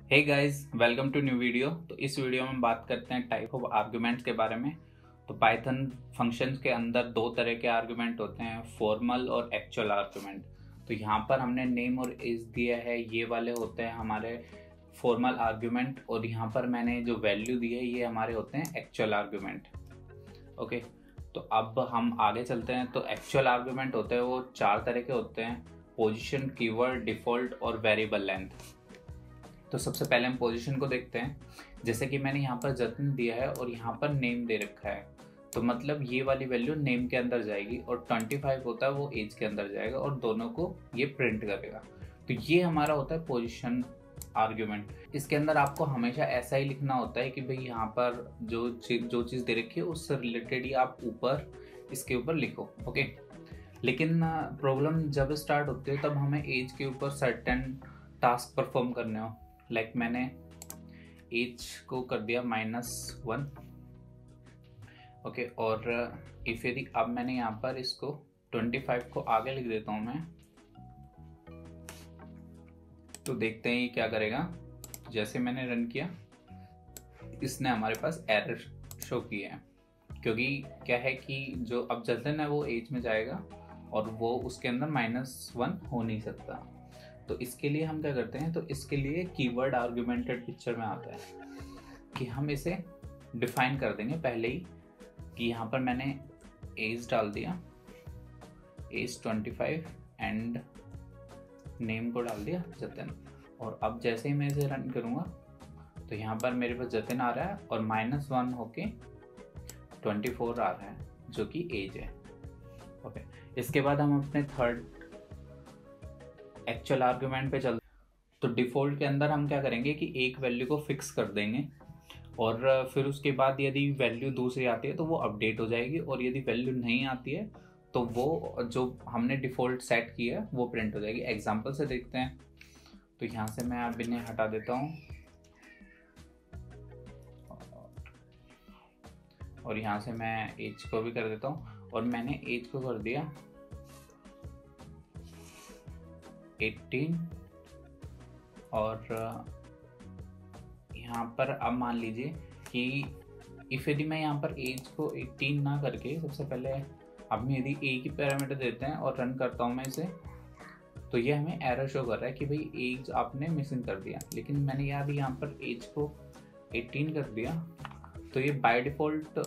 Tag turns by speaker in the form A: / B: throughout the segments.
A: Hey guys, welcome to new video. तो इस video में हम बात करते हैं टाइप ऑफ आर्गुमेंट्स के बारे में। तो पाइथन फंक्शंस के अंदर दो तरह के आर्गुमेंट होते हैं, फॉर्मल और एक्चुअल आर्गुमेंट। तो यहाँ पर हमने नेम और एज दिया है, ये वाले होते हैं हमारे फॉर्मल आर्गुमेंट, और यहाँ पर मैंने जो वैल्यू दी है ये हमारे होते हैं एक्चुअल आर्गुमेंट। ओके, तो अब हम आगे चलते हैं। तो एक्चुअल आर्गुमेंट होते हैं वो चार तरह के होते हैं: पोजीशन, कीवर्ड, डिफ़ॉल्ट और वेरिएबल लेंथ। तो सबसे पहले हम पोजीशन को देखते हैं। जैसे कि मैंने यहाँ पर जतिन दिया है और यहाँ पर नेम दे रखा है, तो मतलब ये वाली वैल्यू नेम के अंदर जाएगी और 25 होता है वो एज के अंदर जाएगा और दोनों को ये प्रिंट करेगा। तो ये हमारा होता है पोजीशन आर्ग्यूमेंट। इसके अंदर आपको हमेशा ऐसा ही लिखना होता है कि भाई यहाँ पर जो चीज़ दे रखी है उससे रिलेटेड ही आप ऊपर इसके ऊपर लिखो। ओके, लेकिन प्रॉब्लम जब स्टार्ट होती है तब हमें एज के ऊपर सर्टेन टास्क परफॉर्म करने हो। लाइक मैंने एज को कर दिया -1। ओके, और इफ यदि अब मैंने यहाँ पर इसको 25 को आगे लिख देता हूँ मैं, तो देखते हैं ये क्या करेगा। जैसे मैंने रन किया, इसने हमारे पास एरर शो किया है, क्योंकि क्या है कि जो अब जतिन है वो एज में जाएगा और वो उसके अंदर -1 हो नहीं सकता। तो इसके लिए हम क्या करते हैं, तो इसके लिए कीवर्ड आर्गुमेंटेड पिक्चर में आता है कि हम इसे डिफाइन कर देंगे पहले ही कि यहाँ पर मैंने एज डाल दिया, एज 25 एंड नेम को डाल दिया जतिन। और अब जैसे ही मैं इसे रन करूँगा तो यहाँ पर मेरे पास जतिन आ रहा है और -1 होके 24 आ रहा है जो कि एज है। ओके, इसके बाद हम अपने थर्ड एक्चुअल आर्गुमेंट पे चलते। तो डिफ़ॉल्ट के अंदर हम क्या करेंगे कि एक वैल्यू को फिक्स कर देंगे और फिर उसके बाद यदि वैल्यू दूसरी आती है तो वो अपडेट हो जाएगी, और यदि वैल्यू नहीं आती है तो वो जो हमने डिफ़ॉल्ट सेट किया है वो प्रिंट हो जाएगी। एग्जांपल से देखते हैं। तो यहाँ से मैं अब इन्हें हटा देता हूँ और यहाँ से मैं एज को भी कर देता हूँ, और मैंने एज को कर दिया 18। और यहाँ पर अब मान लीजिए कि इफ यदि मैं यहाँ पर एज को 18 ना करके सबसे पहले अब मैं यदि एक ही पैरामीटर देते हैं और रन करता हूँ मैं इसे, तो ये हमें एरर शो कर रहा है कि भाई एज आपने मिसिंग कर दिया। लेकिन मैंने यहाँ पर एज को 18 कर दिया, तो ये बाय डिफ़ॉल्ट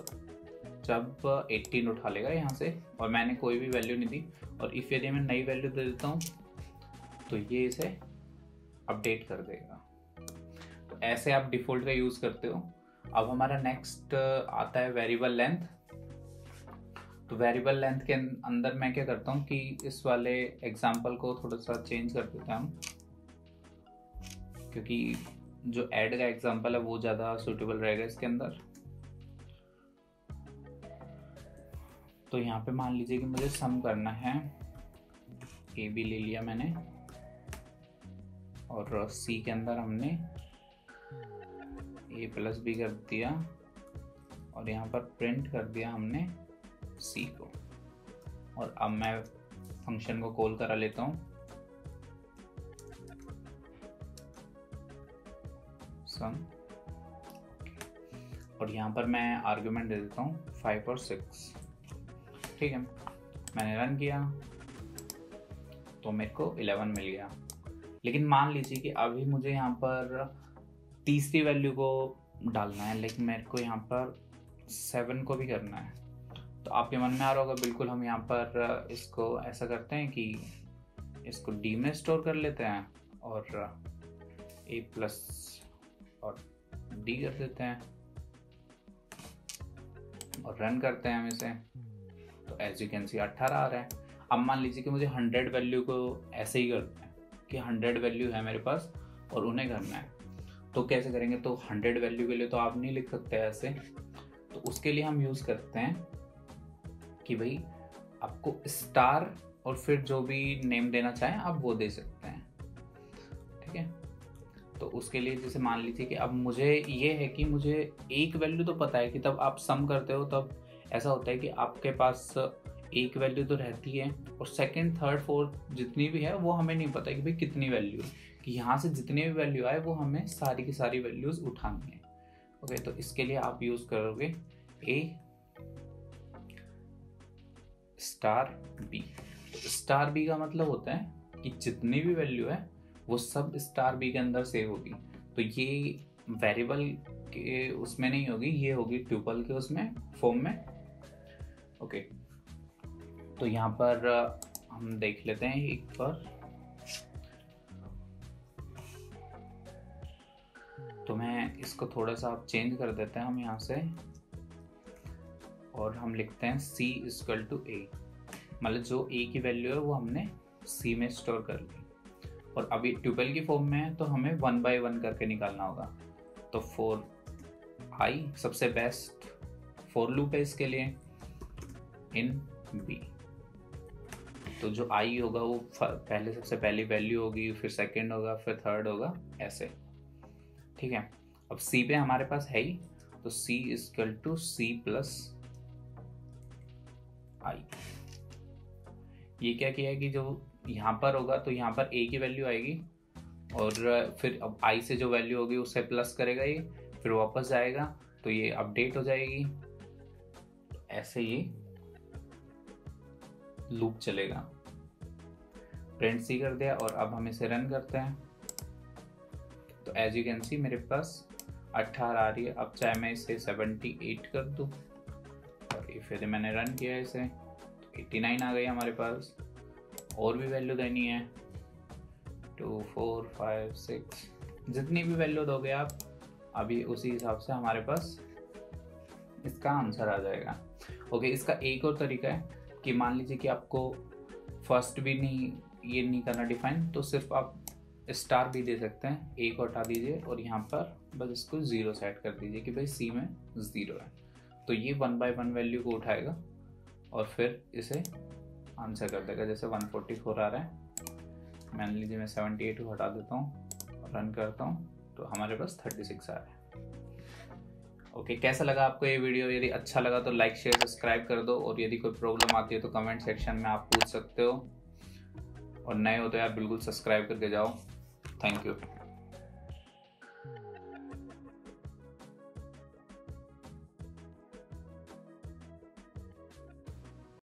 A: जब 18 उठा लेगा यहाँ से, और मैंने कोई भी वैल्यू नहीं दी। और इफ यदि मैं नई वैल्यू दे देता हूँ तो ये इसे अपडेट कर देगा। तो ऐसे आप डिफ़ॉल्ट का यूज़ करते हो। अब हमारा नेक्स्ट आता है वेरिएबल लेंथ। तो वेरिएबल लेंथ के अंदर मैं क्या करता हूँ कि इस वाले एग्जांपल को थोड़ा सा चेंज कर देता हूँ, क्योंकि जो ऐड का एग्जांपल है वो ज़्यादा सूटेबल रहेगा इसके अंदर। तो यहाँ पे मान लीजिए कि मुझे सम करना है, ए बी ले लिया मैंने, और सी के अंदर हमने a + b कर दिया, और यहाँ पर प्रिंट कर दिया हमने c को। और अब मैं फंक्शन को कॉल करा लेता हूँ, सम, और यहाँ पर मैं आर्गुमेंट दे देता हूँ 5 और 6। ठीक है, मैंने रन किया तो मेरे को 11 मिल गया। लेकिन मान लीजिए कि अभी मुझे यहाँ पर तीसरी वैल्यू को डालना है, लेकिन मेरे को यहाँ पर 7 को भी करना है। तो आपके मन में आ रहा होगा, बिल्कुल हम यहाँ पर इसको ऐसा करते हैं कि इसको डी में स्टोर कर लेते हैं और a प्लस और डी कर देते हैं और रन करते हैं हम इसे। तो एज यू कैन सी 18 आ रहा है। अब मान लीजिए कि मुझे 100 वैल्यू को ऐसे ही करना है कि 100 वैल्यू है मेरे पास और उन्हें करना है। तो कैसे करेंगे, तो 100 वैल्यू के लिए तो आप नहीं लिख सकते ऐसे। तो उसके लिए हम यूज़ करते हैं कि भाई आपको स्टार और फिर जो भी नेम देना चाहें आप वो दे सकते हैं। ठीक है, तो उसके लिए जैसे मान लीजिए कि अब मुझे ये है कि मुझे एक वैल्यू तो पता है कि तब आप सम करते हो तब ऐसा होता है कि आपके पास एक वैल्यू तो रहती है, और सेकंड थर्ड फोर्थ जितनी भी है वो हमें नहीं पता कि भाई कितनी वैल्यू है, कि यहाँ से जितनी भी वैल्यू आए वो हमें सारी की सारी वैल्यूज उठानी है। ओके, तो इसके लिए आप यूज करोगे ए स्टार बी। स्टार बी का मतलब होता है कि जितनी भी वैल्यू है वो सब स्टार बी के अंदर सेव होगी। तो ये वेरिएबल के उसमें नहीं होगी, ये होगी ट्यूपल के उसमें फॉर्म में। ओके, तो यहाँ पर हम देख लेते हैं एक बार। तो मैं इसको थोड़ा सा आप चेंज कर देते हैं हम यहाँ से, और हम लिखते हैं c इक्वल टू ए। मतलब जो a की वैल्यू है वो हमने c में स्टोर कर ली, और अभी ट्यूपल की फॉर्म में है तो हमें 1 by 1 करके निकालना होगा। तो फॉर i सबसे बेस्ट फॉर लूप है इसके लिए इन b। तो जो i होगा वो पहले सबसे पहली वैल्यू होगी, फिर सेकंड होगा, फिर थर्ड होगा, ऐसे। ठीक है, अब c पे हमारे पास है ही, तो c equal to c plus I. ये क्या किया है कि जो यहाँ पर होगा तो यहाँ पर a की वैल्यू आएगी, और फिर अब i से जो वैल्यू होगी उससे प्लस करेगा ये, फिर वापस जाएगा तो ये अपडेट हो जाएगी। ऐसे ये लूप चलेगा। प्रिंट सी कर दिया, और अब हम इसे रन करते हैं। तो एज यू कैन सी मेरे पास 18 आ रही है। अब चाहे मैं इसे 78 कर दूं, और फिर मैंने रन किया इसे तो 89 आ गई हमारे पास। और भी वैल्यू देनी है 2 4 5 6, जितनी भी वैल्यू दोगे आप अभी उसी हिसाब से हमारे पास इसका आंसर आ जाएगा। ओके, इसका एक और तरीका है कि मान लीजिए कि आपको फर्स्ट भी नहीं ये नहीं करना डिफाइन, तो सिर्फ आप स्टार भी दे सकते हैं, एक हटा दीजिए और यहाँ पर बस इसको 0 सेट कर दीजिए कि भाई सी में 0 है। तो ये 1 by 1 वैल्यू को उठाएगा और फिर इसे आंसर कर देगा। जैसे 144 आ रहा है, मान लीजिए मैं 78 को हटा देता हूँ, रन करता हूँ, तो हमारे पास 36 आ रहा है। ओके, कैसा लगा आपको ये वीडियो? यदि अच्छा लगा तो लाइक शेयर सब्सक्राइब कर दो, और यदि कोई प्रॉब्लम आती है तो कमेंट सेक्शन में आप पूछ सकते हो, और नए हो तो यार बिल्कुल सब्सक्राइब करके जाओ। Thank you.